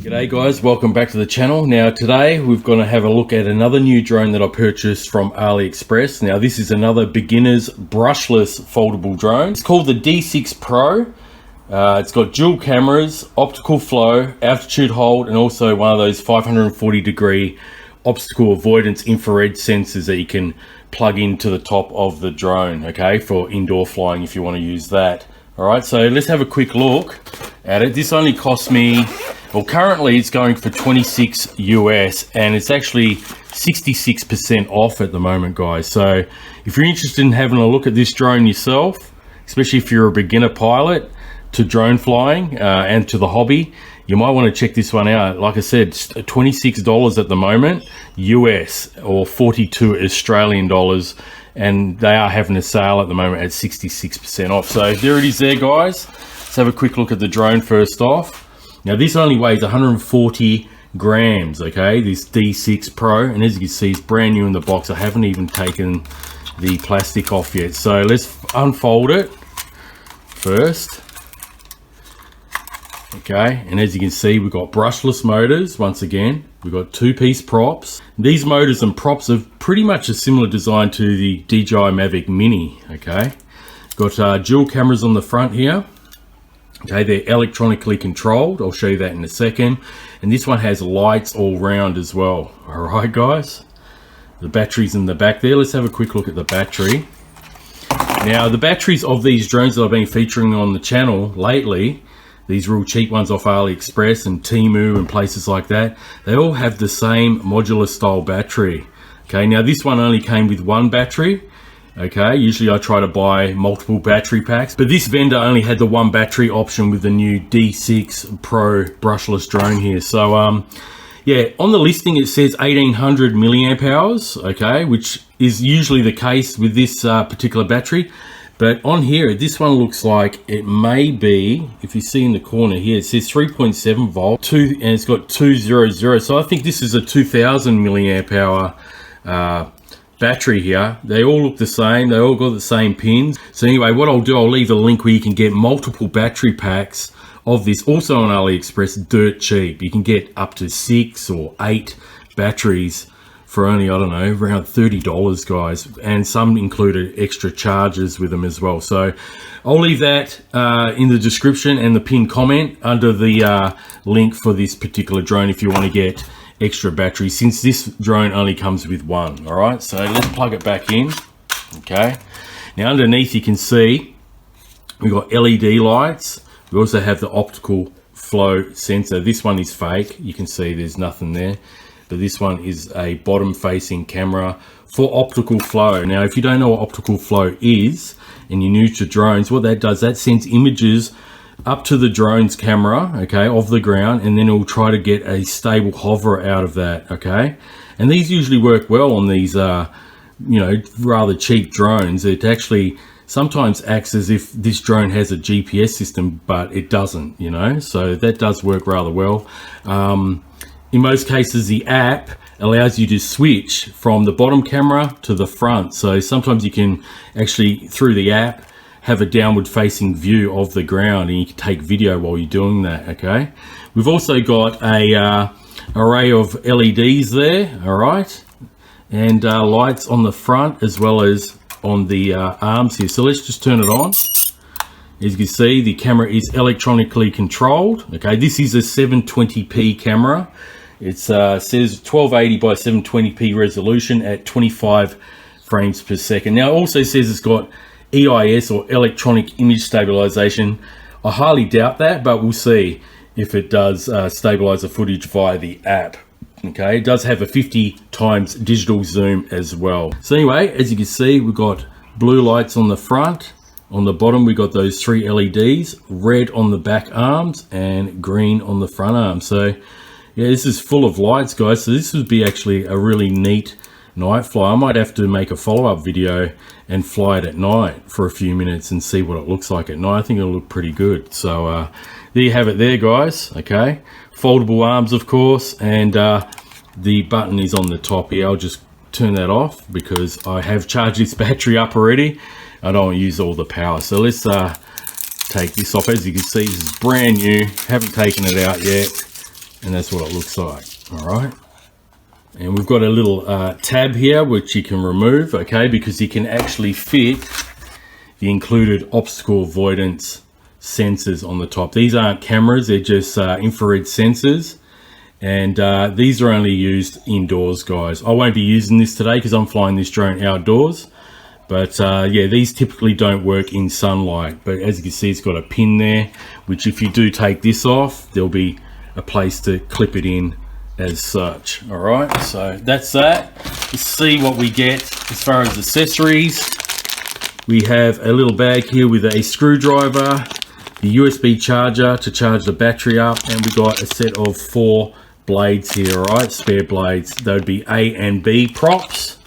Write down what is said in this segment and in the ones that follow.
G'day guys, welcome back to the channel. Now today we're going to have a look at another new drone that I purchased from AliExpress. Now this is another beginner's brushless foldable drone. It's called the D6 Pro. It's got dual cameras, optical flow, altitude hold, and also one of those 540 degree obstacle avoidance infrared sensors that you can plug into the top of the drone, okay, for indoor flying if you want to use that. Alright, so let's have a quick look at it. This only cost me, well, currently it's going for 26 US and it's actually 66% off at the moment, guys. So if you're interested in having a look at this drone yourself, especially if you're a beginner pilot to drone flying and to the hobby, you might want to check this one out. Like I said, $26 at the moment US, or 42 Australian dollars, and they are having a sale at the moment at 66% off. So there it is there, guys. Let's have a quick look at the drone first off. Now this only weighs 140 grams, okay, this D6 Pro, and as you can see, it's brand new in the box. I haven't even taken the plastic off yet. So let's unfold it first. Okay, and as you can see, we've got brushless motors. Once again, we've got two-piece props. These motors and props are pretty much a similar design to the DJI Mavic Mini. Okay, got dual cameras on the front here. Okay, they're electronically controlled. I'll show you that in a second. And this one has lights all round as well. All right, guys. The battery's in the back there. Let's have a quick look at the battery. Now, the batteries of these drones that I've been featuring on the channel lately, these real cheap ones off AliExpress and Temu and places like that, they all have the same modular style battery. Okay, now this one only came with one battery. Okay, usually I try to buy multiple battery packs, but this vendor only had the one battery option with the new D6 Pro brushless drone here. So yeah, on the listing it says 1800 milliamp hours, okay, which is usually the case with this particular battery. But on here, this one looks like it may be, if you see in the corner here, it says 3.7 volt, and it's got 200. So I think this is a 2000 milliamp hour battery here. They all look the same. They all got the same pins. So anyway, what I'll do, I'll leave a link where you can get multiple battery packs of this, also on AliExpress, dirt cheap. You can get up to 6 or 8 batteries for only, I don't know, around $30, guys, and some included extra charges with them as well. So I'll leave that in the description and the pinned comment under the link for this particular drone if you want to get extra batteries, since this drone only comes with one. All right, so let's plug it back in. Okay, now underneath you can see we've got LED lights. We also have the optical flow sensor. This one is fake. You can see there's nothing there. But this one is a bottom facing camera for optical flow. Now, if you don't know what optical flow is and you're new to drones, what that does, that sends images up to the drone's camera, okay, of the ground, and then it will try to get a stable hover out of that, okay? And these usually work well on these, you know, rather cheap drones. It actually sometimes acts as if this drone has a GPS system, but it doesn't, you know? So that does work rather well. In most cases, the app allows you to switch from the bottom camera to the front. So sometimes you can actually, through the app, have a downward facing view of the ground, and you can take video while you're doing that, okay? We've also got a array of LEDs there, all right? And lights on the front as well as on the arms here. So let's just turn it on. As you can see, the camera is electronically controlled, okay? This is a 720p camera. It says 1280 by 720p resolution at 25 frames per second. Now it also says it's got EIS, or electronic image stabilization. I highly doubt that, but we'll see if it does stabilize the footage via the app. Okay, it does have a 50 times digital zoom as well. So anyway, as you can see, we've got blue lights on the front. On the bottom, we got those 3 LEDs, red on the back arms and green on the front arm. So yeah, this is full of lights, guys. So this would be actually a really neat night fly. I might have to make a follow-up video and fly it at night for a few minutes and see what it looks like at night. I think it'll look pretty good. So there you have it there, guys. Okay, foldable arms, of course, and the button is on the top here. I'll just turn that off because I have charged this battery up already. I don't want to use all the power. So let's take this off. As you can see, this is brand new. Haven't taken it out yet. and that's what it looks like. All right, and we've got a little tab here which you can remove, okay, because you can actually fit the included obstacle avoidance sensors on the top. These aren't cameras, they're just infrared sensors, and these are only used indoors, guys. I won't be using this today because I'm flying this drone outdoors, but yeah, these typically don't work in sunlight. But as you can see, it's got a pin there, which if you do take this off, there'll be a place to clip it in as such. All right, so that's that. Let's see what we get as far as accessories. We have a little bag here with a screwdriver, the USB charger to charge the battery up, and we got a set of 4 blades here, all right, spare blades. That would be A and B props.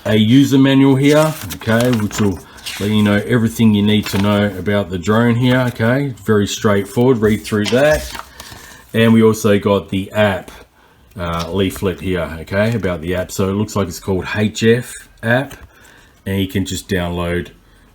A user manual here, okay, which will let you know everything you need to know about the drone here, okay. Very straightforward, read through that. And we also got the app leaflet here, okay, about the app. So it looks like it's called HF app, and you can just download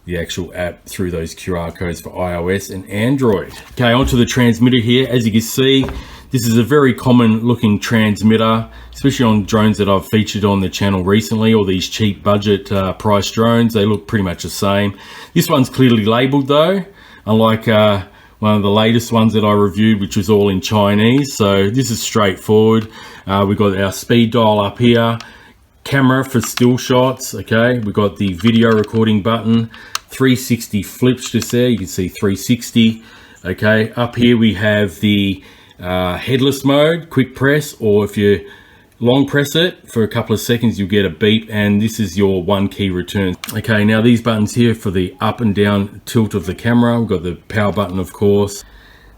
the actual app through those QR codes for iOS and Android. Okay, onto the transmitter here. As you can see, this is a very common looking transmitter, especially on drones that I've featured on the channel recently, or these cheap budget price drones. They look pretty much the same. This one's clearly labeled though, unlike one of the latest ones that I reviewed, which was all in Chinese. So this is straightforward. We've got our speed dial up here, camera for still shots, okay. We've got the video recording button, 360 flips just there, you can see 360, okay. Up here we have the headless mode, quick press, or if you long press it for a couple of seconds you'll get a beep, and this is your 1 key return. Okay, now these buttons here for the up and down tilt of the camera. We've got the power button, of course.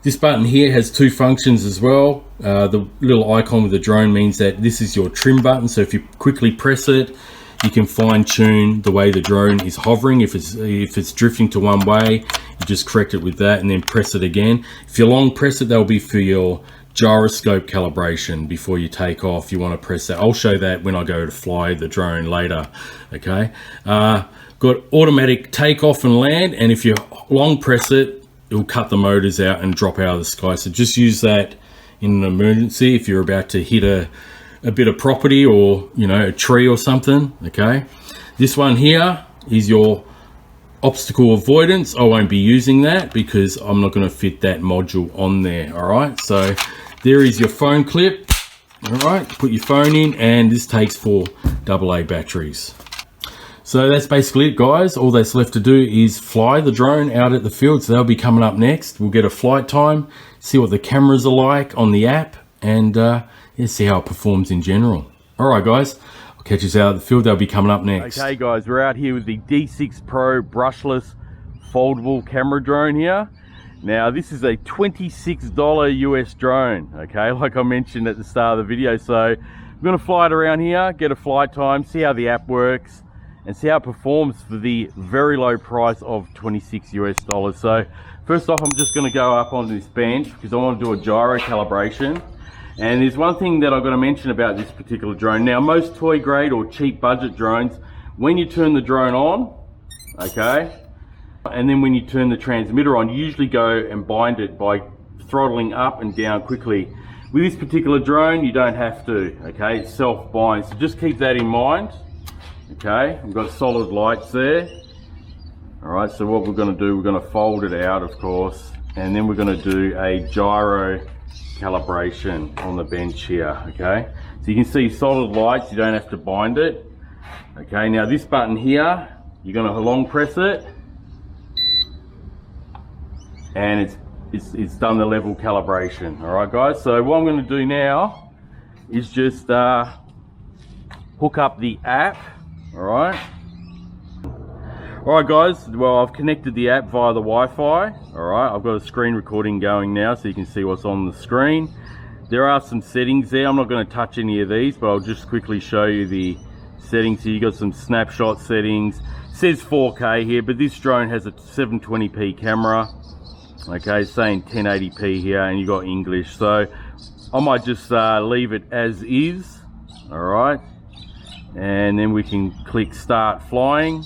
This button here has 2 functions as well. The little icon with the drone means that this is your trim button, so if you quickly press it, you can fine tune the way the drone is hovering. If it's drifting to one way, you just correct it with that and then press it again. If you long press it, that'll be for your gyroscope calibration before you take off. You want to press that. I'll show that when I go to fly the drone later, okay. Got automatic takeoff and land, and if you long press it, it'll cut the motors out and drop out of the sky. So just use that in an emergency if you're about to hit a bit of property, or you know, a tree or something, okay. This one here is your obstacle avoidance. I won't be using that because I'm not going to fit that module on there. All right, so there is your phone clip. All right, put your phone in, and this takes 4 AA batteries. So that's basically it, guys. All that's left to do is fly the drone out at the field. So they'll be coming up next. We'll get a flight time, see what the cameras are like on the app, and yeah, see how it performs in general. All right, guys. I'll catch us out at the field. They'll be coming up next. Okay, guys, we're out here with the D6 Pro brushless foldable camera drone here. Now, this is a $26 US drone, okay, like I mentioned at the start of the video. So I'm going to fly it around here, get a flight time, see how the app works, and see how it performs for the very low price of $26 US. So first off, I'm just going to go up on this bench because I want to do a gyro calibration. And there's one thing that I've got to mention about this particular drone. Now, most toy grade or cheap budget drones, when you turn the drone on, okay, and then when you turn the transmitter on, you usually go and bind it by throttling up and down quickly. With this particular drone, you don't have to, okay, it self-binds. So just keep that in mind, okay. We've got solid lights there. All right, so what we're going to do, we're going to fold it out, of course, and then we're going to do a gyro calibration on the bench here, okay. So you can see solid lights, you don't have to bind it, okay. Now this button here, you're going to long press it, and it's done the level calibration. All right, guys, so what I'm going to do now is just hook up the app. All right, guys, well, I've connected the app via the Wi-Fi. All right, I've got a screen recording going now so you can see what's on the screen. There are some settings there. I'm not going to touch any of these, but I'll just quickly show you the settings. So you got some snapshot settings. It says 4K here, but this drone has a 720p camera, okay, saying 1080p here, and you got English. So I might just leave it as is. All right, and then we can click start flying,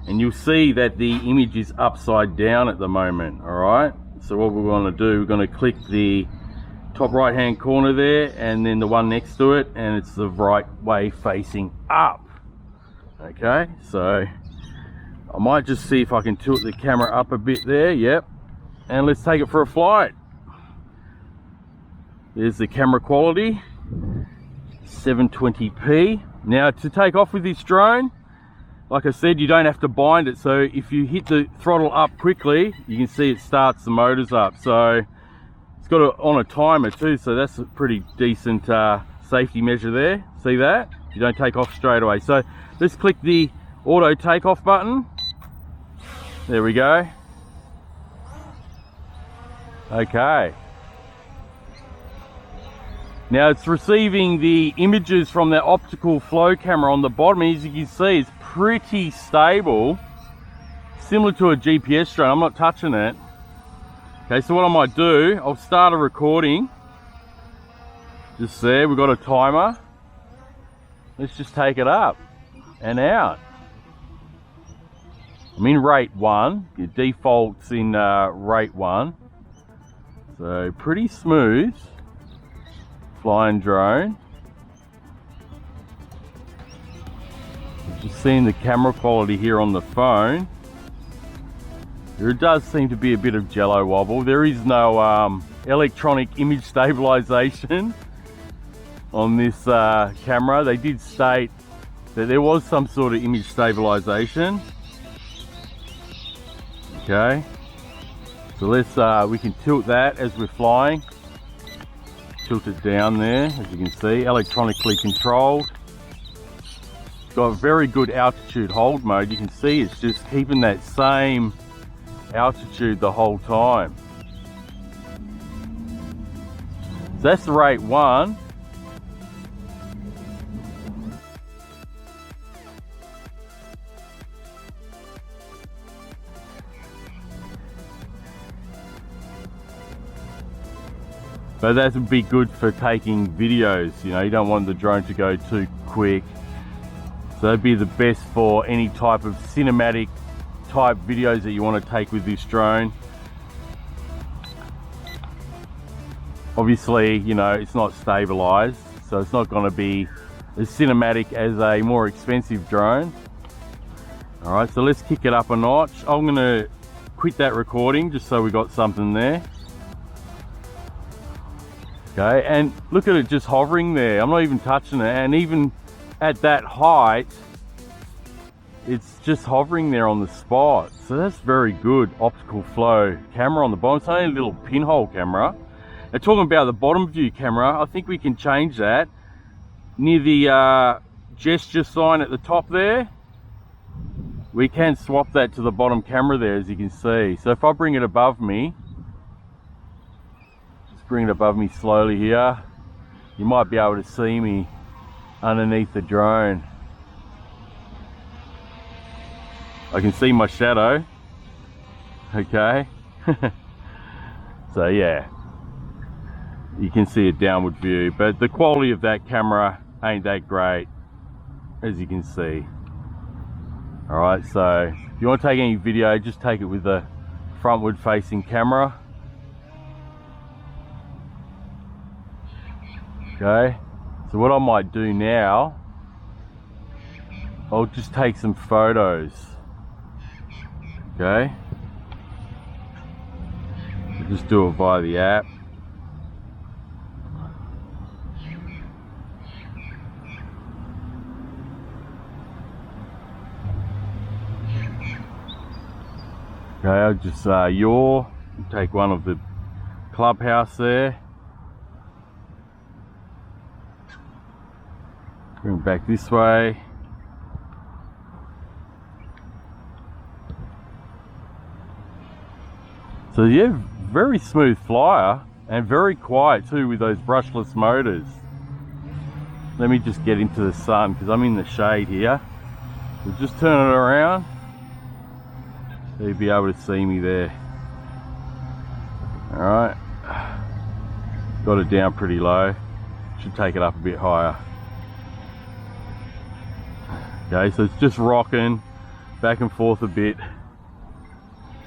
and you'll see that the image is upside down at the moment. All right, so what we're going to do, we're going to click the top right hand corner there, and then the one next to it, and it's the right way facing up. Okay, so I might just see if I can tilt the camera up a bit there. Yep, and let's take it for a flight. There's the camera quality, 720p. Now to take off with this drone, like I said, you don't have to bind it. So if you hit the throttle up quickly, you can see it starts the motors up. So it's got it on a timer too, so that's a pretty decent safety measure there. See that? You don't take off straight away. So let's click the auto takeoff button. There we go. Okay. Now it's receiving the images from the optical flow camera on the bottom. As you can see, it's pretty stable, similar to a GPS drone. I'm not touching it. Okay, so what I might do, I'll start a recording. Just there, we've got a timer. Let's just take it up and out. I'm in rate 1. Your default's in rate 1. So pretty smooth flying drone. Just seeing the camera quality here on the phone. There does seem to be a bit of jello wobble. There is no electronic image stabilization on this camera. They did state that there was some sort of image stabilization. Okay, so let's we can tilt that as we're flying. Tilt it down there, as you can see, electronically controlled. It's got a very good altitude hold mode. You can see it's just keeping that same altitude the whole time. So that's the rate 1. But that would be good for taking videos. You know, you don't want the drone to go too quick. So that'd be the best for any type of cinematic type videos that you want to take with this drone. Obviously, you know, it's not stabilized, so it's not going to be as cinematic as a more expensive drone. All right, so let's kick it up a notch. I'm going to quit that recording just so we got something there. Okay, and look at it just hovering there. I'm not even touching it, and even at that height, it's just hovering there on the spot. So that's very good optical flow camera on the bottom. It's only a little pinhole camera. Now talking about the bottom view camera, I think we can change that. Near the gesture sign at the top there, we can swap that to the bottom camera there, as you can see. So if I bring it above me, bring it above me slowly here, you might be able to see me underneath the drone. I can see my shadow. Okay. So yeah, you can see a downward view, but the quality of that camera ain't that great, as you can see. All right, so if you want to take any video, just take it with the frontward facing camera. Okay, so what I might do now, I'll just take some photos. Okay, I'll just do it via the app. Okay, I'll just take one of the clubhouse there. Bring it back this way. So yeah, very smooth flyer and very quiet too with those brushless motors. Let me just get into the sun because I'm in the shade here. We'll just turn it around so you'll be able to see me there. All right, got it down pretty low. Should take it up a bit higher. Okay, so it's just rocking back and forth a bit,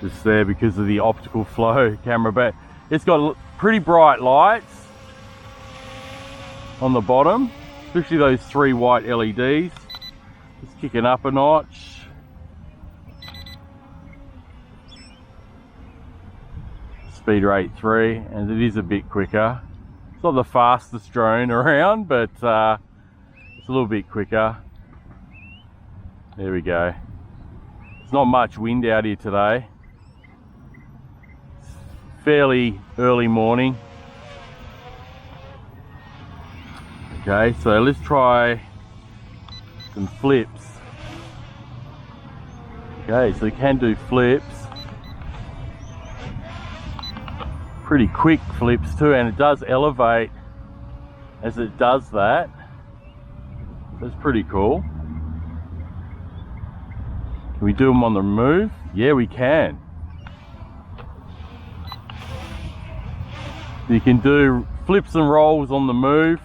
just there because of the optical flow camera, but it's got pretty bright lights. on the bottom, especially those 3 white LEDs. Just kicking up a notch. Speed rate 3, and it is a bit quicker. It's not the fastest drone around, but it's a little bit quicker. There we go. There's not much wind out here today. It's fairly early morning. Okay, so let's try some flips. Okay, so you can do flips. Pretty quick flips too, and it does elevate as it does that. That's pretty cool. Can we do them on the move? Yeah, we can. You can do flips and rolls on the move.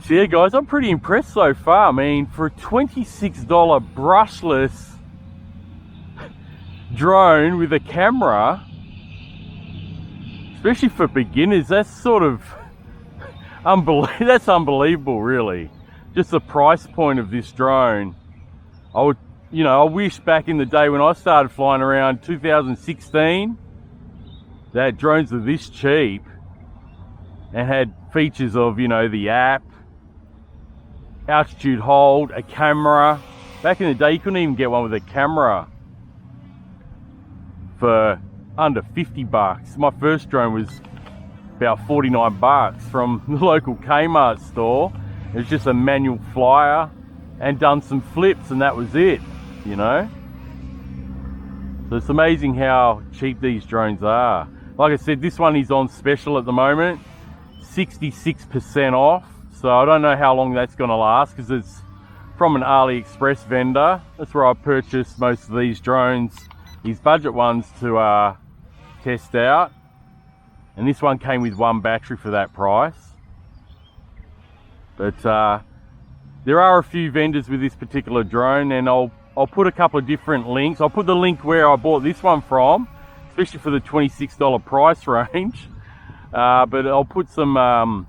So yeah guys, I'm pretty impressed so far. I mean, for a $26 brushless drone with a camera, especially for beginners, that's sort of that's unbelievable really. Just the price point of this drone. I would, I wish back in the day when I started flying around 2016 that drones were this cheap and had features of, the app, altitude hold, a camera. Back in the day you couldn't even get one with a camera for under 50 bucks. My first drone was about 49 bucks from the local Kmart store. It was just a manual flyer and done some flips, and that was it, So it's amazing how cheap these drones are. Like I said, this one is on special at the moment, 66% off. So I don't know how long that's going to last because it's from an AliExpress vendor. That's where I purchased most of these drones, these budget ones, to test out. And this one came with 1 battery for that price. But there are a few vendors with this particular drone, and I'll put a couple of different links. I'll put the link where I bought this one from, especially for the $26 price range. But I'll put some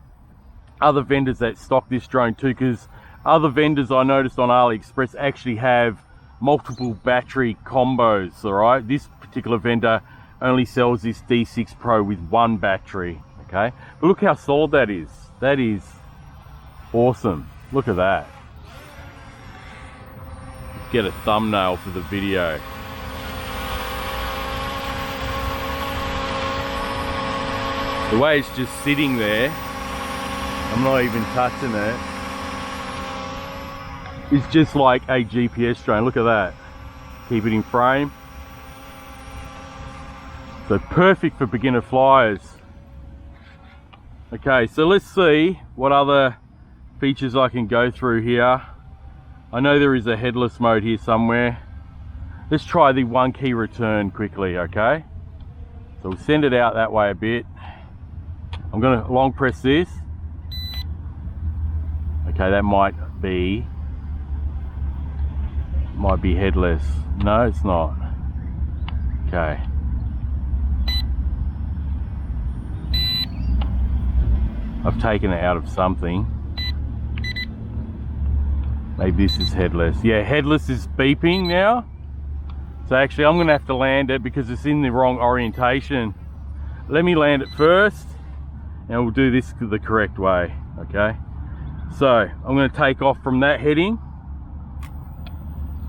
other vendors that stock this drone too, because other vendors I noticed on AliExpress actually have multiple battery combos. All right, this particular vendor only sells this D6 Pro with 1 battery. Okay, but look how solid that is. That is awesome. Look at that. Get a thumbnail for the video. The way it's just sitting there, I'm not even touching it. It's just like a GPS drone. Look at that. Keep it in frame. So perfect for beginner flyers. Okay, so let's see what other features I can go through here. I know there is a headless mode here somewhere. Let's try the 1 key return quickly, okay? So we'll send it out that way a bit. I'm gonna long press this. Okay, that might be headless. No, it's not. Okay. I've taken it out of something. Maybe this is headless. Yeah, headless is beeping now. So actually I'm gonna have to land it because it's in the wrong orientation. Let me land it first and we'll do this the correct way, okay? So I'm gonna take off from that heading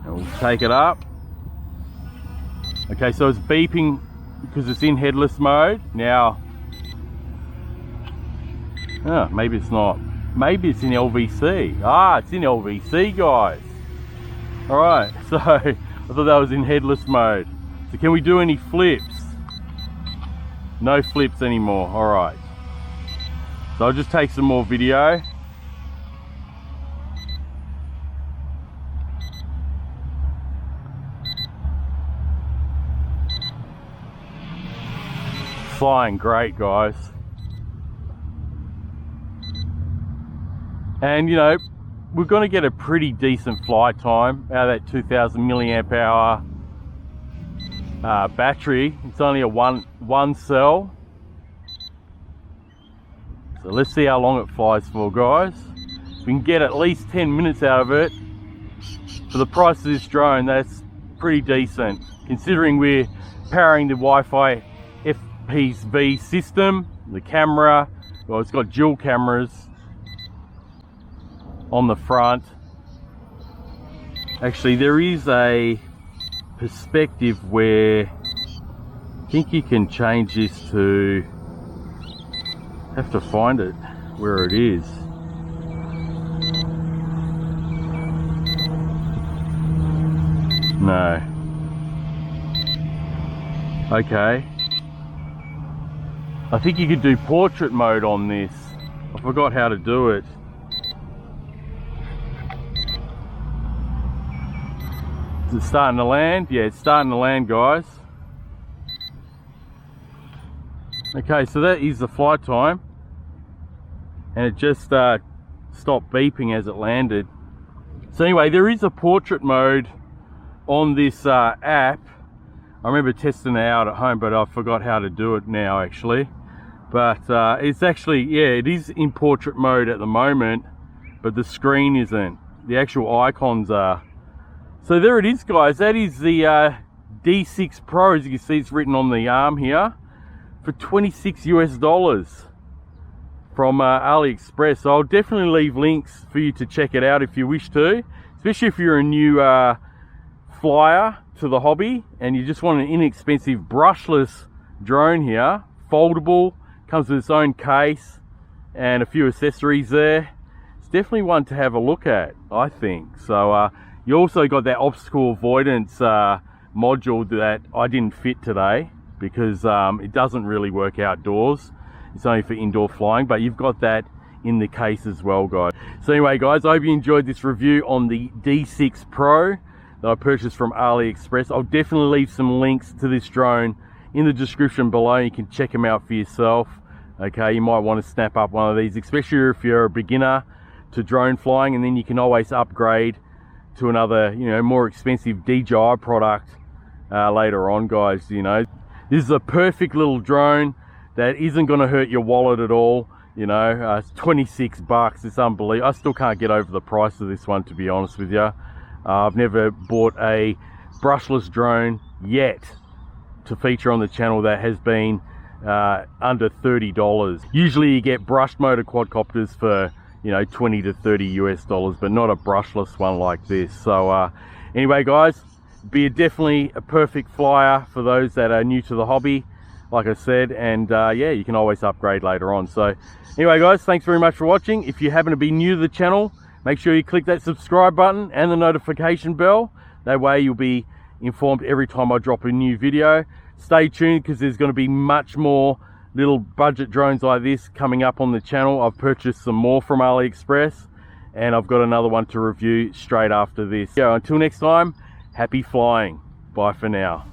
and we'll take it up. Okay, so it's beeping because it's in headless mode. Now, maybe it's not. Maybe it's in LVC. Ah, it's in LVC, guys. All right, so I thought that was in headless mode. So can we do any flips? No flips anymore. All right. So I'll just take some more video. Flying great, guys. And we're going to get a pretty decent flight time out of that 2000 milliamp hour battery. It's only a one cell, So let's see how long it flies for, guys. If we can get at least 10 minutes out of it, for the price of this drone, that's pretty decent. Considering we're powering the Wi-Fi FPV system, the camera, well, it's got dual cameras on the front. Actually, there is a perspective where I think you can change this to, have to find it where it is. No. Okay. I think you could do portrait mode on this. I forgot how to do it. Is it starting to land? Yeah, it's starting to land, guys. Okay, so that is the flight time. And it just stopped beeping as it landed. So anyway, there is a portrait mode on this app. I remember testing it out at home, but I forgot how to do it now actually. But it's actually, yeah, it is in portrait mode at the moment, but the screen isn't. The actual icons are. So there it is, guys. That is the D6 Pro. As you can see, it's written on the arm here, for $26 US from AliExpress. So I'll definitely leave links for you to check it out if you wish to, especially if you're a new flyer to the hobby and you just want an inexpensive brushless drone here, foldable, comes with its own case and a few accessories there. It's definitely one to have a look at, I think. So you also got that obstacle avoidance module that I didn't fit today because it doesn't really work outdoors. It's only for indoor flying, but you've got that in the case as well, guys. So anyway, guys, I hope you enjoyed this review on the D6 Pro that I purchased from AliExpress. I'll definitely leave some links to this drone in the description below. You can check them out for yourself. Okay, you might want to snap up one of these, especially if you're a beginner to drone flying, and then you can always upgrade to another, you know, more expensive DJI product later on, guys. You know, this is a perfect little drone that isn't going to hurt your wallet at all. You know, it's 26 bucks. It's unbelievable. I still can't get over the price of this one, to be honest with you. I've never bought a brushless drone yet to feature on the channel that has been under $30. Usually you get brushed motor quadcopters for, you know, 20 to 30 US dollars, but not a brushless one like this. So anyway, guys, definitely a perfect flyer for those that are new to the hobby, like I said, and yeah, you can always upgrade later on. So anyway, guys, thanks very much for watching. If you happen to be new to the channel, make sure you click that subscribe button and the notification bell. That way you'll be informed every time I drop a new video. Stay tuned because there's going to be much more little budget drones like this coming up on the channel. I've purchased some more from AliExpress and I've got another one to review straight after this. So until next time, happy flying. Bye for now.